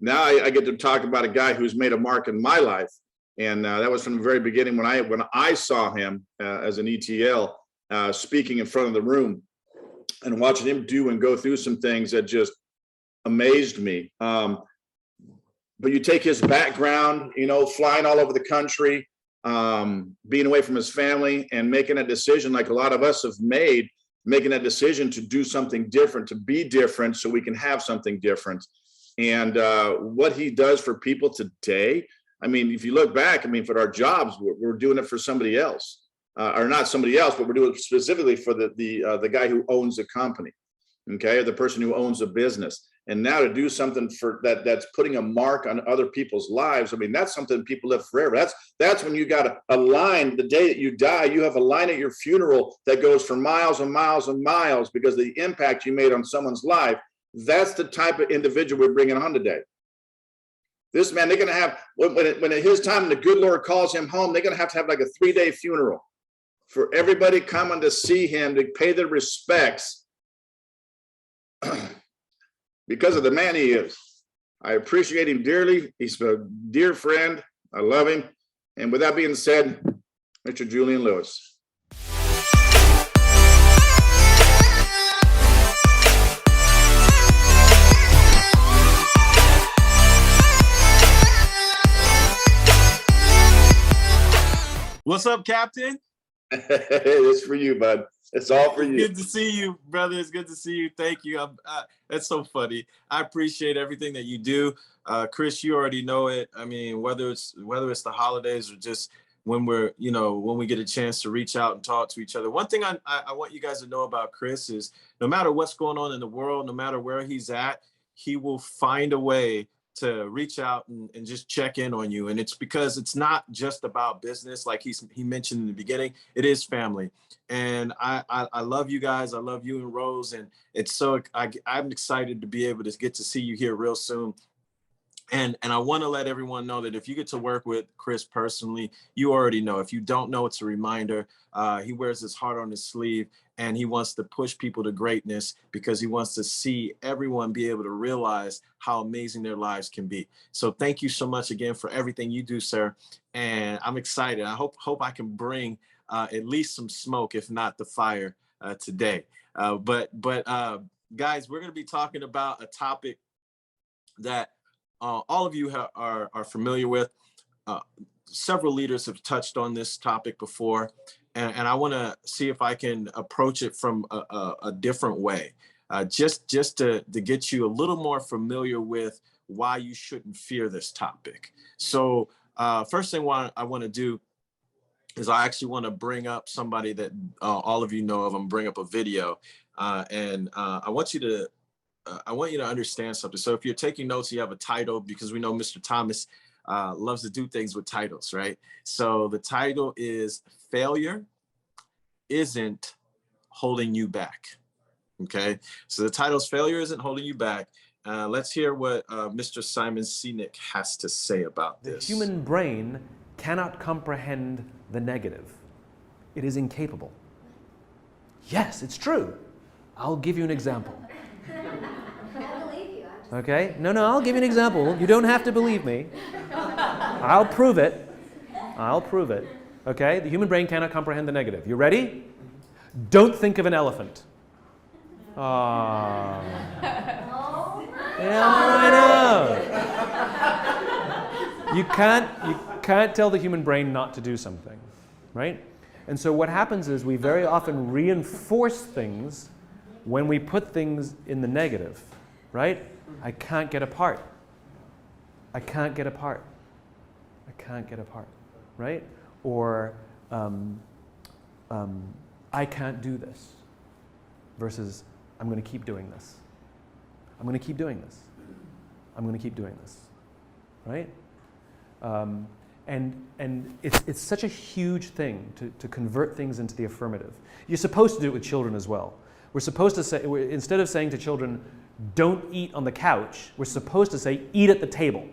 now I get to talk about a guy who's made a mark in my life. And that was from the very beginning when I saw him as an ETL speaking in front of the room and watching him do and go through some things that just amazed me. But you take his background, flying all over the country, being away from his family and making a decision like a lot of us have made, making that decision to do something different, to be different so we can have something different. And what he does for people today, I mean, if you look back, I mean, for our jobs, we're doing it for somebody else, or not somebody else, but we're doing it specifically for the guy who owns the company, okay, or the person who owns a business. And now to do something for that's putting a mark on other people's lives. I mean, that's something people live forever. That's when you got a line, the day that you die, you have a line at your funeral that goes for miles and miles and miles because of the impact you made on someone's life. That's the type of individual we're bringing on today. This man, they're going to have, when at his time the good Lord calls him home, they're going to have like a 3-day funeral for everybody coming to see him, to pay their respects. Because of the man he is. I appreciate him dearly. He's a dear friend. I love him. And with that being said, Mr. Julian Lewis. What's up, Captain? It's for you, bud. It's all for you. Good to see you, brother. It's good to see you. Thank you. That's so funny. I appreciate everything that you do. Chris, you already know it. I mean, whether it's the holidays or just when when we get a chance to reach out and talk to each other. One thing I want you guys to know about Chris is no matter what's going on in the world, no matter where he's at, he will find a way to reach out and just check in on you. And it's because it's not just about business. Like he mentioned in the beginning, it is family. And I love you guys. I love you and Rose. And it's I'm excited to be able to get to see you here real soon. And I want to let everyone know that if you get to work with Chris personally, you already know. If you don't know, it's a reminder. He wears his heart on his sleeve, and he wants to push people to greatness because he wants to see everyone be able to realize how amazing their lives can be. So thank you so much again for everything you do, sir. And I'm excited. I hope I can bring at least some smoke, if not the fire, today. But guys, we're going to be talking about a topic that all of you are familiar with. Several leaders have touched on this topic before, and I want to see if I can approach it from a different way, just to get you a little more familiar with why you shouldn't fear this topic. So first thing I want to do is I actually want to bring up somebody that all of you know of. I'm bring up a video, and I want you to understand something. So if you're taking notes, you have a title, because we know Mr. Thomas loves to do things with titles, right? So the title is Failure Isn't Holding You Back. Okay, so the title is Failure Isn't Holding You Back. Let's hear what Mr. Simon Sinek has to say about this. The human brain cannot comprehend the negative. It is incapable. Yes, it's true. I'll give you an example. I believe you. Okay? No, I'll give you an example. You don't have to believe me. I'll prove it. Okay? The human brain cannot comprehend the negative. You ready? Don't think of an elephant. Oh. Yeah, I know. You can't tell the human brain not to do something, right? And so what happens is we very often reinforce things when we put things in the negative, right? I can't get apart, right? Or I can't do this versus I'm going to keep doing this. I'm going to keep doing this. Right? And it's such a huge thing to convert things into the affirmative. You're supposed to do it with children as well. We're supposed to say, instead of saying to children, don't eat on the couch, we're supposed to say, eat at the table.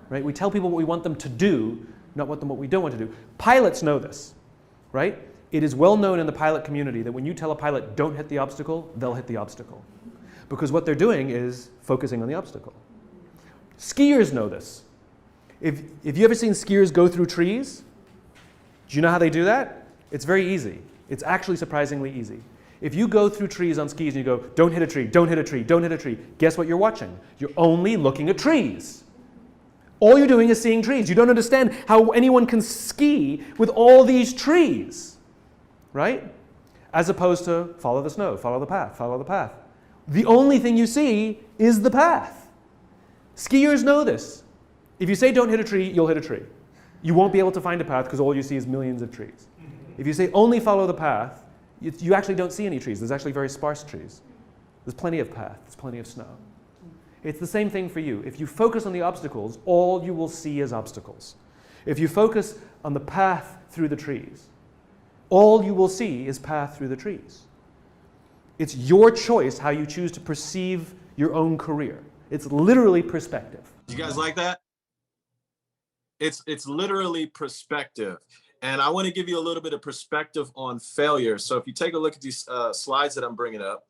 Right? We tell people what we want them to do, not what we don't want to do. Pilots know this, right? It is well known in the pilot community that when you tell a pilot, don't hit the obstacle, they'll hit the obstacle. Because what they're doing is focusing on the obstacle. Skiers know this. If you ever seen skiers go through trees, do you know how they do that? It's very easy. It's actually surprisingly easy. If you go through trees on skis and you go, don't hit a tree, don't hit a tree, don't hit a tree, guess what you're watching? You're only looking at trees. All you're doing is seeing trees. You don't understand how anyone can ski with all these trees, right? As opposed to follow the snow, follow the path, follow the path. The only thing you see is the path. Skiers know this. If you say don't hit a tree, you'll hit a tree. You won't be able to find a path because all you see is millions of trees. If you say only follow the path, you actually don't see any trees. There's actually very sparse trees. There's plenty of path. There's plenty of snow. It's the same thing for you. If you focus on the obstacles, all you will see is obstacles. If you focus on the path through the trees, all you will see is path through the trees. It's your choice how you choose to perceive your own career. It's literally perspective. You guys like that? It's literally perspective. And I want to give you a little bit of perspective on failure. So if you take a look at these slides that I'm bringing up,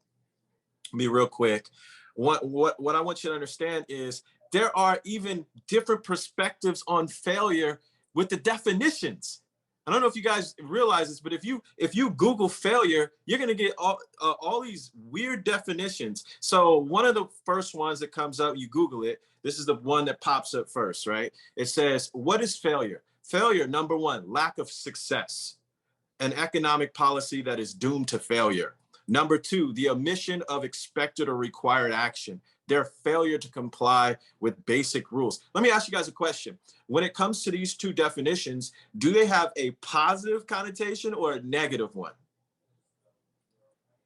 be real quick. What I want you to understand is there are even different perspectives on failure with the definitions. I don't know if you guys realize this, but if you Google failure, you're going to get all these weird definitions. So one of the first ones that comes up, you Google it. This is the one that pops up first, right? It says, what is failure? Failure, number one, lack of success, an economic policy that is doomed to failure. Number two, the omission of expected or required action, their failure to comply with basic rules. Let me ask you guys a question. When it comes to these two definitions, do they have a positive connotation or a negative one?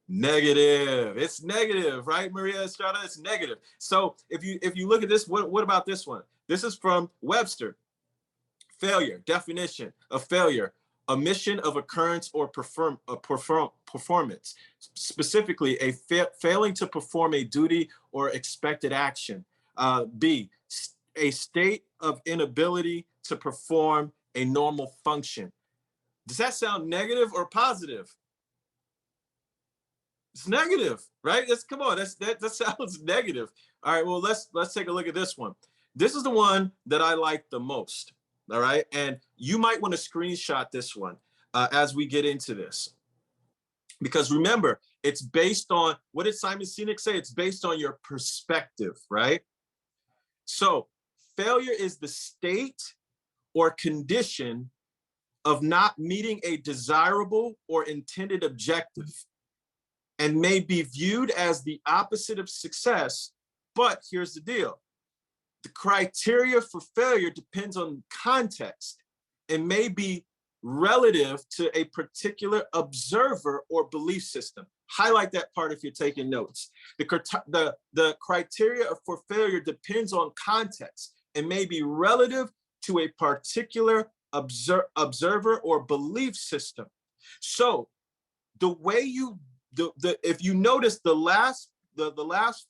Negative. It's negative, right, Maria Estrada? It's negative. So if you look at this, what about this one? This is from Webster. Failure, definition of failure, omission of occurrence or performance, specifically a failing to perform a duty or expected action. B, a state of inability to perform a normal function. Does that sound negative or positive? It's negative, right? Come on, that sounds negative. All right, well, let's take a look at this one. This is the one that I like the most. All right, and you might want to screenshot this one as we get into this, because remember, it's based on, what did Simon Sinek say? It's based on your perspective, right? So failure is the state or condition of not meeting a desirable or intended objective and may be viewed as the opposite of success. But here's the deal. The criteria for failure depends on context and may be relative to a particular observer or belief system. Highlight that part if you're taking notes. The criteria for failure depends on context and may be relative to a particular observer or belief system. So the way if you notice the last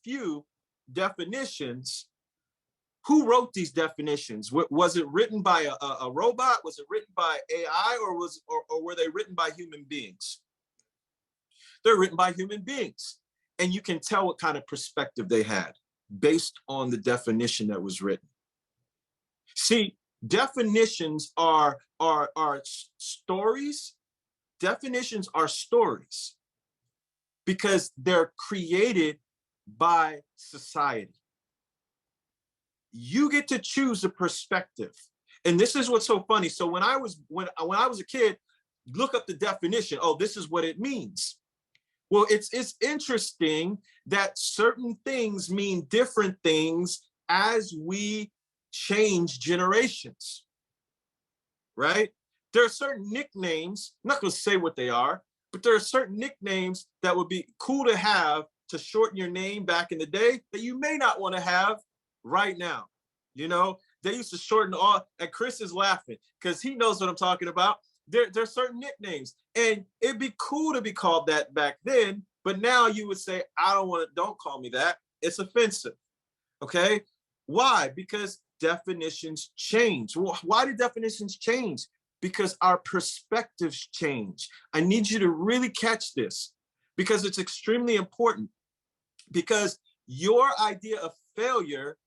few definitions, who wrote these definitions? Was it written by a robot? Was it written by AI, or were they written by human beings? They're written by human beings. And you can tell what kind of perspective they had based on the definition that was written. See, definitions are stories. Definitions are stories because they're created by society. You get to choose a perspective. And this is what's so funny. So when I was a kid, look up the definition. Oh, this is what it means. Well, it's interesting that certain things mean different things as we change generations, right? There are certain nicknames, I'm not going to say what they are, but there are certain nicknames that would be cool to have to shorten your name back in the day that you may not want to have right now. You know, they used to shorten all, and Chris is laughing because he knows what I'm talking about. There's certain nicknames, and it'd be cool to be called that back then, but now you would say, don't call me that. It's offensive. Okay. Why? Because definitions change. Well, why do definitions change? Because our perspectives change. I need you to really catch this because it's extremely important, because your idea of failure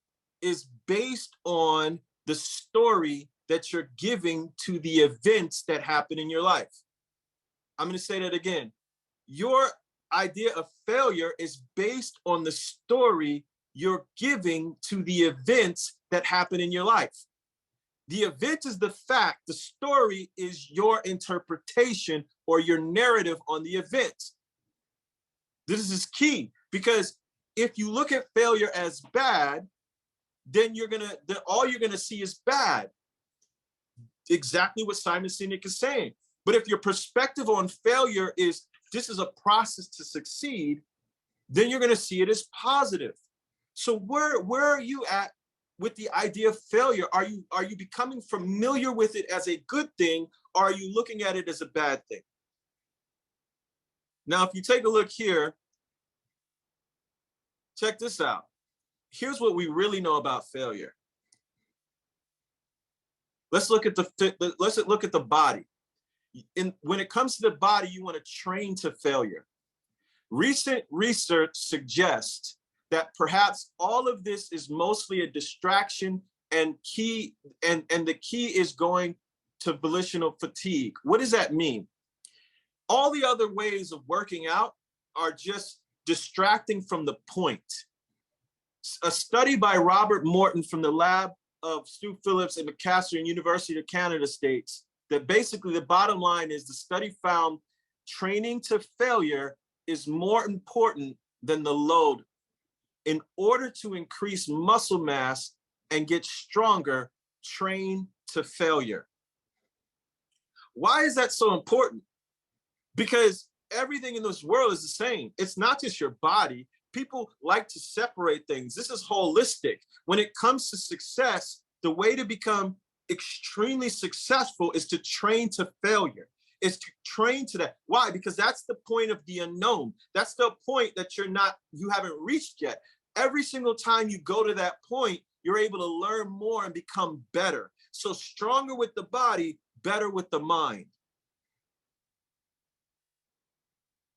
is based on the story that you're giving to the events that happen in your life. I'm going to say that again. Your idea of failure is based on the story you're giving to the events that happen in your life. The event is the fact. The story is your interpretation or your narrative on the event. This is key, because if you look at failure as bad, then all you're gonna see is bad. Exactly what Simon Sinek is saying. But if your perspective on failure is this is a process to succeed, then you're gonna see it as positive. So where are you at with the idea of failure? Are you becoming familiar with it as a good thing, or are you looking at it as a bad thing? Now, if you take a look here, check this out. Here's what we really know about failure. Let's look at the body. When it comes to the body, you want to train to failure. Recent research suggests that perhaps all of this is mostly a distraction, and the key is going to volitional fatigue. What does that mean? All the other ways of working out are just distracting from the point. A study by Robert Morton from the lab of Stu Phillips at Macmaster and University of Canada states that basically the bottom line is the study found training to failure is more important than the load. In order to increase muscle mass and get stronger, train to failure. Why is that so important? Because everything in this world is the same. It's not just your body. People like to separate things. This is holistic. When it comes to success, the way to become extremely successful is to train to failure. Is to train to that. Why? Because that's the point of the unknown. That's the point that you haven't reached yet. Every single time you go to that point, you're able to learn more and become better. So stronger with the body, better with the mind.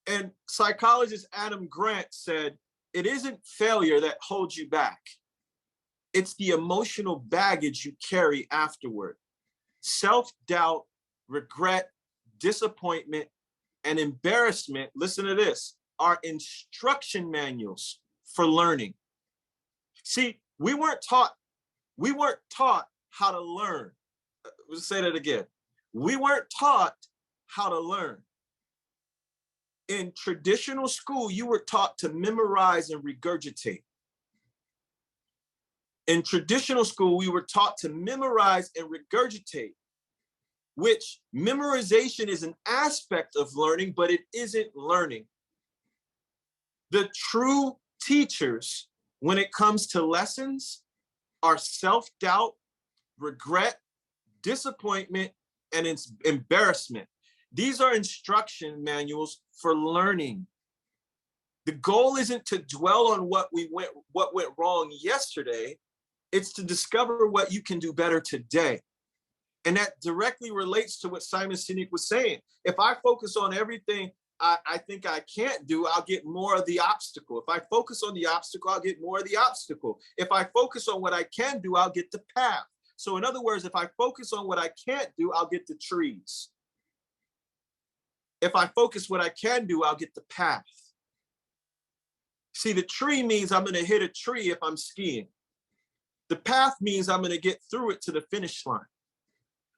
And psychologist Adam Grant said, it isn't failure that holds you back. It's the emotional baggage you carry afterward. Self-doubt, regret, disappointment, and embarrassment, listen to this, are instruction manuals for learning. See, we weren't taught how to learn. Let's say that again. We weren't taught how to learn. In traditional school, you were taught to memorize and regurgitate. In traditional school, we were taught to memorize and regurgitate, which memorization is an aspect of learning, but it isn't learning. The true teachers, when it comes to lessons, are self-doubt, regret, disappointment, and embarrassment. These are instruction manuals for learning. The goal isn't to dwell on what went wrong yesterday. It's to discover what you can do better today. And that directly relates to what Simon Sinek was saying. If I focus on everything I think I can't do, I'll get more of the obstacle. If I focus on the obstacle, I'll get more of the obstacle. If I focus on what I can do, I'll get the path. So in other words, if I focus on what I can't do, I'll get the trees. If I focus what I can do, I'll get the path. See, the tree means I'm going to hit a tree if I'm skiing. The path means I'm going to get through it to the finish line.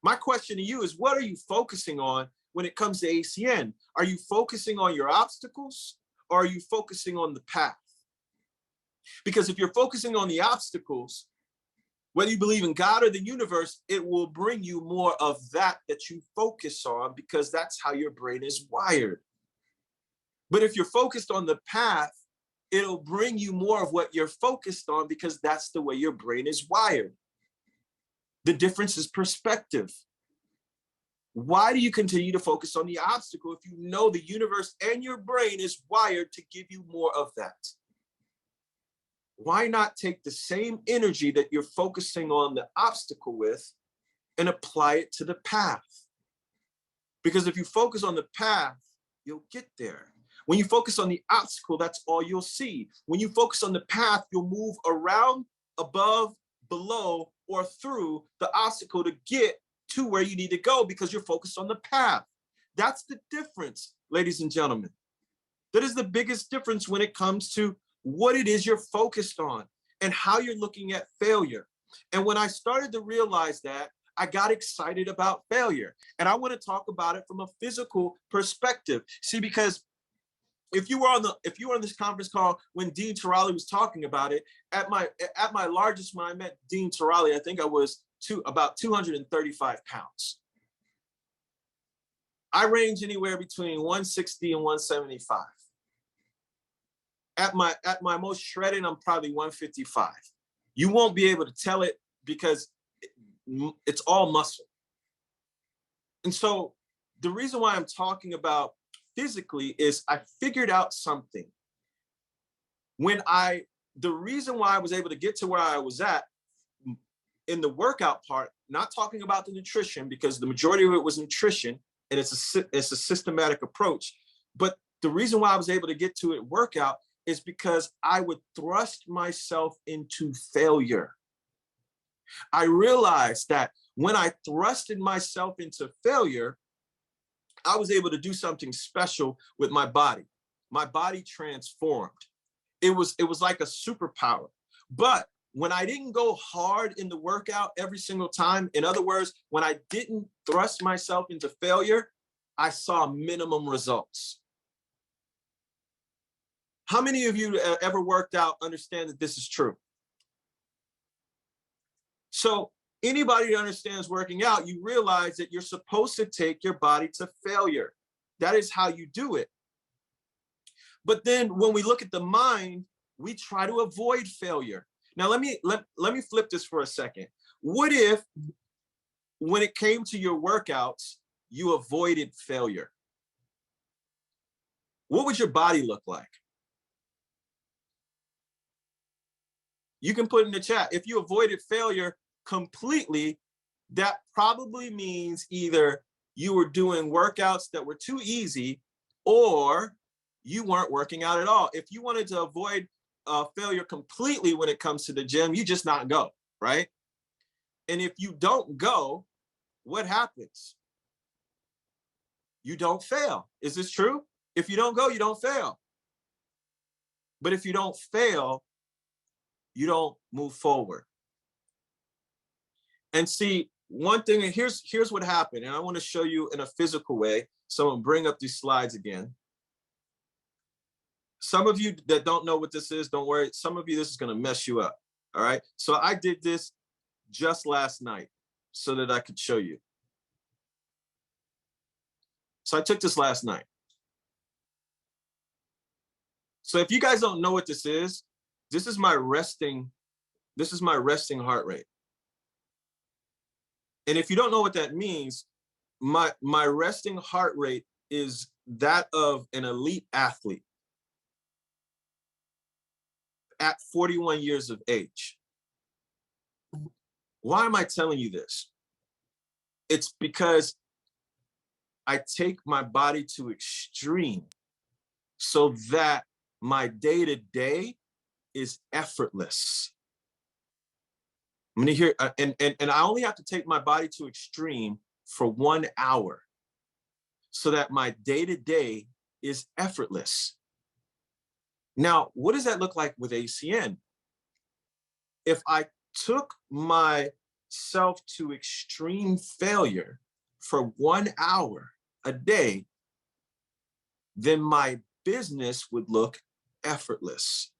My question to you is, what are you focusing on when it comes to ACN? Are you focusing on your obstacles, or are you focusing on the path? Because if you're focusing on the obstacles, whether you believe in God or the universe, it will bring you more of that you focus on, because that's how your brain is wired. But if you're focused on the path, it'll bring you more of what you're focused on, because that's the way your brain is wired. The difference is perspective. Why do you continue to focus on the obstacle if you know the universe and your brain is wired to give you more of that? Why not take the same energy that you're focusing on the obstacle with and apply it to the path? Because if you focus on the path, you'll get there. When you focus on the obstacle, that's all you'll see. When you focus on the path, you'll move around above, below, or through the obstacle to get to where you need to go because you're focused on the path. That's the difference, ladies and gentlemen. That is the biggest difference when it comes to what it is you're focused on and how you're looking at failure. And when I started to realize that, I got excited about failure. And I want to talk about it from a physical perspective. See, because if you were on this conference call when Dean Turali was talking about it, at my largest, when I met Dean Turali, I think I was about 235 pounds. I range anywhere between 160 and 175. At my most shredded, I'm probably 155. You won't be able to tell it because it's all muscle. And so the reason why I'm talking about physically is I figured out something. The reason why I was able to get to where I was at in the workout part, not talking about the nutrition, because the majority of it was nutrition and it's a systematic approach. But the reason why I was able to get to it workout is because I would thrust myself into failure. I realized that when I thrusted myself into failure, I was able to do something special with my body. My body transformed. It was like a superpower. But when I didn't go hard in the workout every single time, in other words, when I didn't thrust myself into failure, I saw minimum results. How many of you ever worked out understand that this is true? So anybody that understands working out, you realize that you're supposed to take your body to failure. That is how you do it. But then when we look at the mind, we try to avoid failure. Now, let me flip this for a second. What if when it came to your workouts, you avoided failure? What would your body look like? You can put in the chat. If you avoided failure completely, that probably means either you were doing workouts that were too easy or you weren't working out at all. If you wanted to avoid failure completely when it comes to the gym, you just not go, right? And if you don't go, what happens? You don't fail. Is this true? If you don't go, you don't fail. But if you don't fail, you don't move forward. And see, one thing, and here's what happened, and I want to show you in a physical way. So I'm gonna bring up these slides again. Some of you that don't know what this is, don't worry. Some of you, this is gonna mess you up, all right? So I did this just last night so that I could show you. So I took this last night. So if you guys don't know what this is my resting heart rate. And if you don't know what that means, my resting heart rate is that of an elite athlete at 41 years of age. Why am I telling you this? It's because I take my body to extreme so that my day-to-day is effortless. I'm gonna hear, and I only have to take my body to extreme for 1 hour so that my day-to-day is effortless. Now, what does that look like with ACN? If I took myself to extreme failure for 1 hour a day, then my business would look effortless.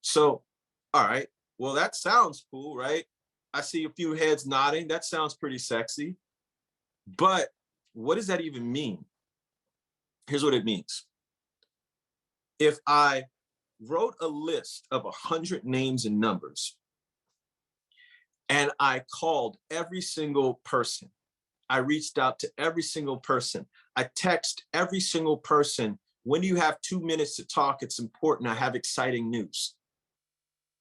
So, all right, well, that sounds cool, right? I see a few heads nodding. That sounds pretty sexy. But what does that even mean? Here's what it means. If I wrote a list of 100 names and numbers, and I called every single person, I reached out to every single person, I text every single person, when you have 2 minutes to talk, it's important, I have exciting news.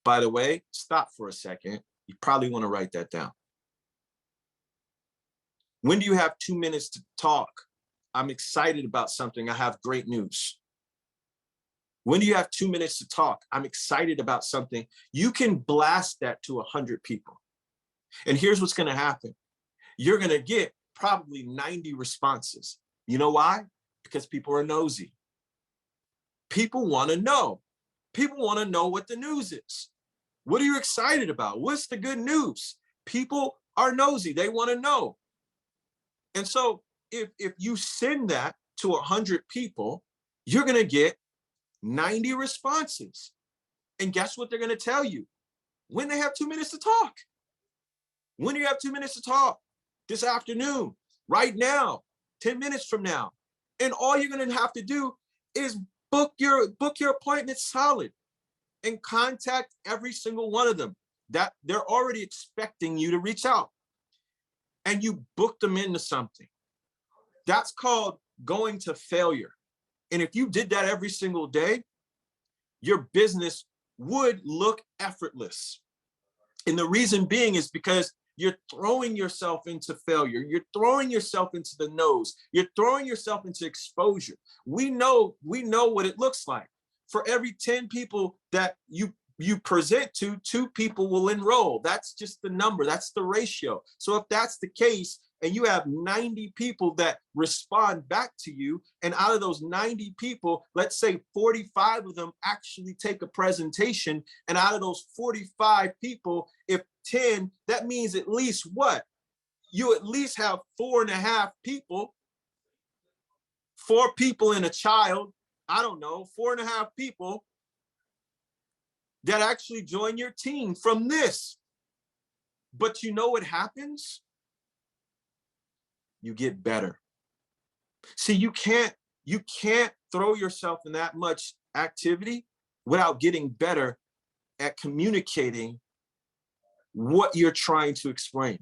By the way, stop for a second. You probably want to write that down. When do you have 2 minutes to talk? I'm excited about something. I have great news. When do you have 2 minutes to talk? I'm excited about something. You can blast that to 100 people. And here's what's going to happen. You're going to get probably 90 responses. You know why? Because people are nosy. People want to know. People want to know what the news is. What are you excited about? What's the good news? People are nosy. They want to know. And so if you send that to 100 people, you're going to get 90 responses. And guess what they're going to tell you? When they have 2 minutes to talk. When do you have 2 minutes to talk? This afternoon, right now, 10 minutes from now. And all you're going to have to do is book your appointment solid and contact every single one of them. That they're already expecting you to reach out. And you book them into something. That's called going to failure. And if you did that every single day, your business would look effortless. And the reason being is because you're throwing yourself into failure. You're throwing yourself into the nose. You're throwing yourself into exposure. We know what it looks like. For every 10 people that you present to, 2 people will enroll. That's just the number. That's the ratio. So if that's the case, and you have 90 people that respond back to you, and out of those 90 people, let's say 45 of them actually take a presentation, and out of those 45 people, if 10, that means at least what? You at least have 4.5 people, 4 people and a child, I don't know, 4.5 people that actually join your team from this. But you know what happens? You get better. See, you can't throw yourself in that much activity without getting better at communicating what you're trying to explain.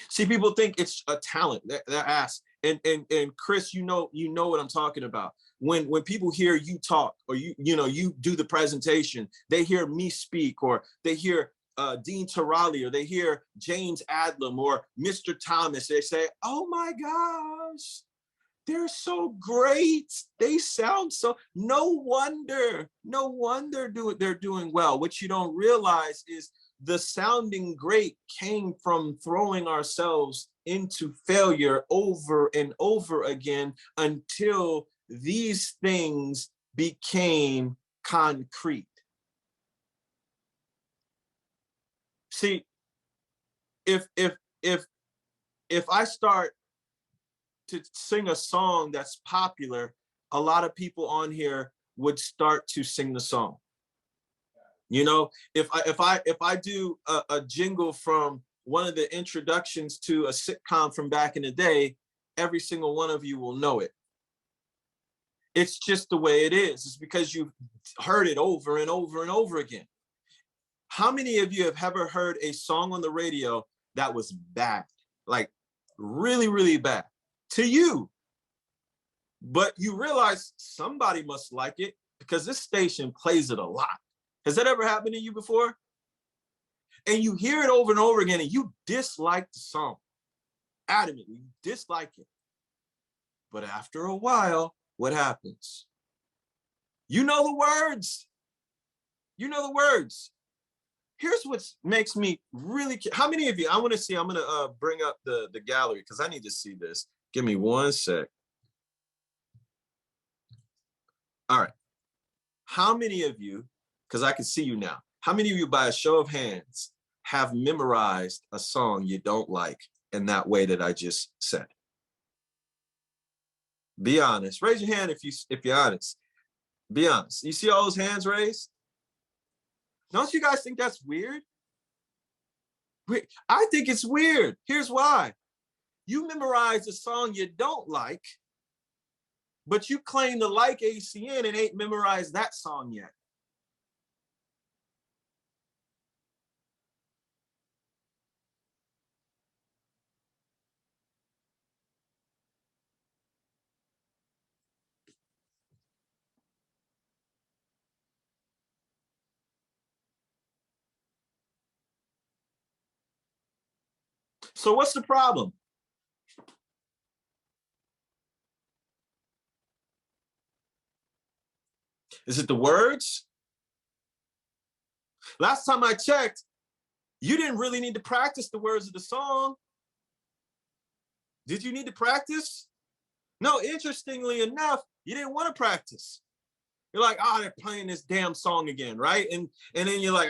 See, people think it's a talent. They're asked, and Chris, you know what I'm talking about. When people hear you talk, or you do the presentation, they hear me speak, or they hear Dean Tarali, or they hear James Adlam or Mr. Thomas, they say, oh my gosh, they're so great. They sound so, no wonder they're doing well. What you don't realize is the sounding great came from throwing ourselves into failure over and over again until these things became concrete. See, if I start to sing a song that's popular, a lot of people on here would start to sing the song. You know, if I do a jingle from one of the introductions to a sitcom from back in the day, every single one of you will know it. It's just the way it is. It's because you've heard it over and over and over again. How many of you have ever heard a song on the radio that was bad, like really, really bad to you? But you realize somebody must like it because this station plays it a lot. Has that ever happened to you before? And you hear it over and over again and you dislike the song. Adamantly, you dislike it. But after a while, what happens? You know the words. You know the words. Here's what makes me really, how many of you, I want to see, I'm going to bring up the gallery because I need to see this. Give me one sec. All right. How many of you, because I can see you now, how many of you by a show of hands have memorized a song you don't like in that way that I just said? Be honest. Raise your hand if you're honest. Be honest. You see all those hands raised? Don't you guys think that's weird? I think it's weird. Here's why. You memorize a song you don't like, but you claim to like ACN and ain't memorized that song yet. So what's the problem? Is it the words? Last time I checked, you didn't really need to practice the words of the song. Did you need to practice? No, interestingly enough, you didn't want to practice. You're like, they're playing this damn song again, right? And then you're like,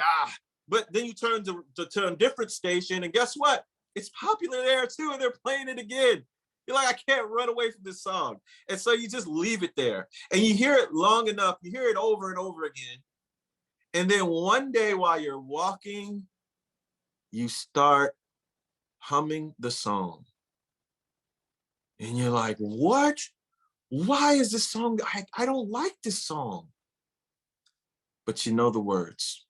but then you turn to a different station, and guess what? It's popular there too, and they're playing it again. You're like, I can't run away from this song. And so you just leave it there. And you hear it long enough, you hear it over and over again. And then one day while you're walking, you start humming the song. And you're like, what? Why is this song? I don't like this song. But you know the words.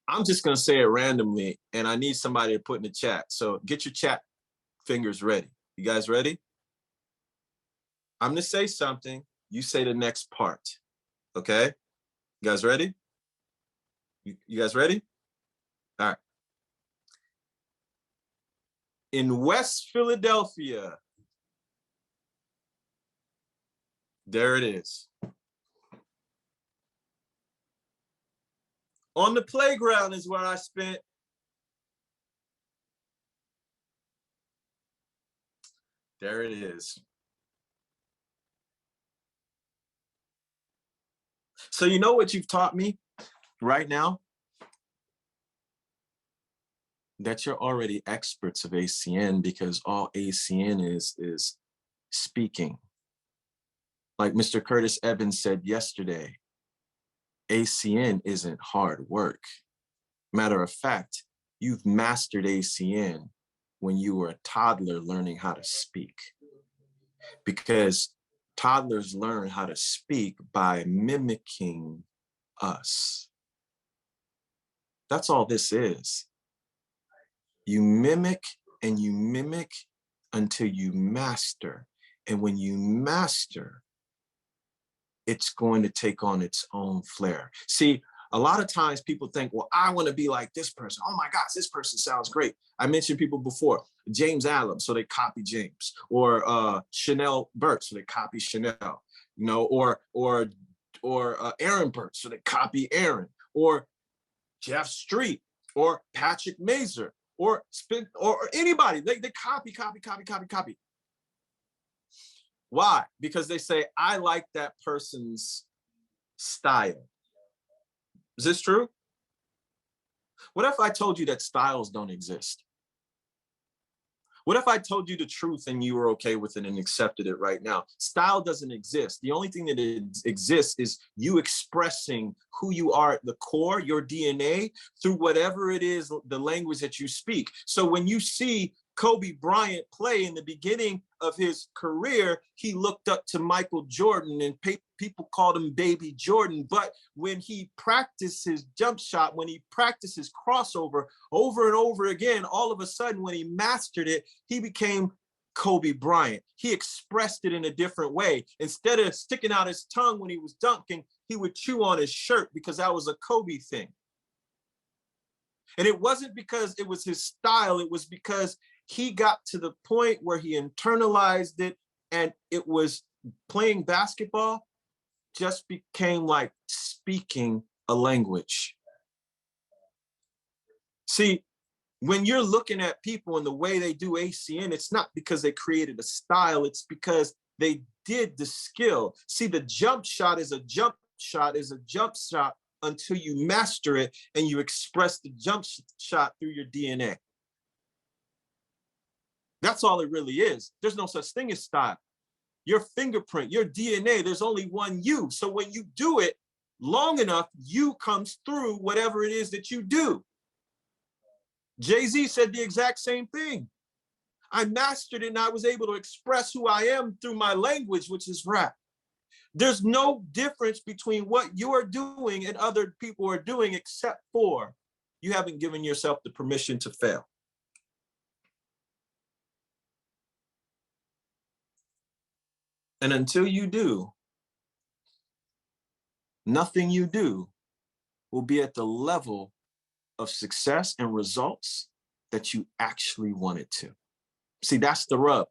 I'm just going to say it randomly, and I need somebody to put in the chat. So get your chat fingers ready. You guys ready? I'm going to say something. You say the next part. Okay? You guys ready? You guys ready? All right. In West Philadelphia, there it is. On the playground is where I spent. There it is. So you know what you've taught me right now? That you're already experts of ACN, because all ACN is speaking. Like Mr. Curtis Evans said yesterday, ACN isn't hard work. Matter of fact, you've mastered ACN when you were a toddler learning how to speak. Because toddlers learn how to speak by mimicking us. That's all this is. You mimic and you mimic until you master. And when you master, it's going to take on its own flair. See, a lot of times people think, well, I want to be like this person. Oh my gosh, this person sounds great. I mentioned people before, James Allen, so they copy James, or Chanel Burt, so they copy Chanel, you know, or Aaron Burt, so they copy Aaron, or Jeff Street, or Patrick Mazer, or anybody. They copy. Why? Because they say, I like that person's style. Is this true? What if I told you that styles don't exist? What if I told you the truth and you were okay with it and accepted it right now? Style doesn't exist. The only thing that exists is you expressing who you are at the core, your DNA, through whatever it is, the language that you speak. So when you see Kobe Bryant play in the beginning of his career, he looked up to Michael Jordan, and people called him Baby Jordan. But when he practiced his jump shot, when he practiced his crossover over and over again, all of a sudden, when he mastered it, he became Kobe Bryant. He expressed it in a different way. Instead of sticking out his tongue when he was dunking, he would chew on his shirt, because that was a Kobe thing. And it wasn't because it was his style. It was because he got to the point where he internalized it, and it was playing basketball just became like speaking a language. See, when you're looking at people and the way they do ACN, it's not because they created a style, it's because they did the skill. See, the jump shot is a jump shot until you master it and you express the jump shot through your DNA. That's all it really is. There's no such thing as style. Your fingerprint, your DNA, there's only one you. So when you do it long enough, you comes through whatever it is that you do. Jay-Z said the exact same thing. I mastered it and I was able to express who I am through my language, which is rap. There's no difference between what you are doing and other people are doing, except for you haven't given yourself the permission to fail. And until you do, nothing you do will be at the level of success and results that you actually want it to. See, that's the rub.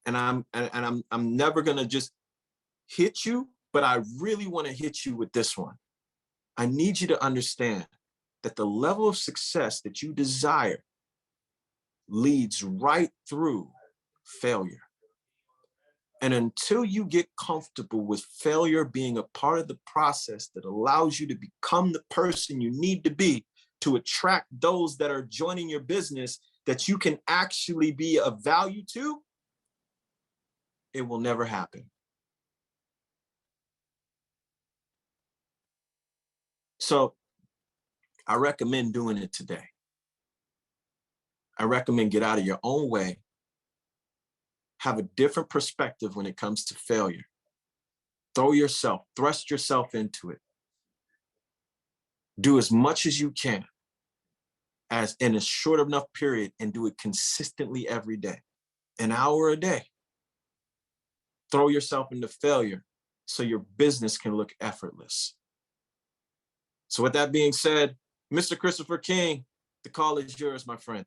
And I'm never gonna just hit you But I really want to hit you with this one. I need you to understand that the level of success that you desire leads right through failure. And until you get comfortable with failure being a part of the process that allows you to become the person you need to be to attract those that are joining your business that you can actually be of value to, it will never happen. So I recommend doing it today. I recommend get out of your own way, have a different perspective when it comes to failure. Thrust yourself into it. Do as much as you can as in a short enough period and do it consistently every day, an hour a day. Throw yourself into failure so your business can look effortless. So with that being said, Mr. Christopher King, the call is yours, my friend.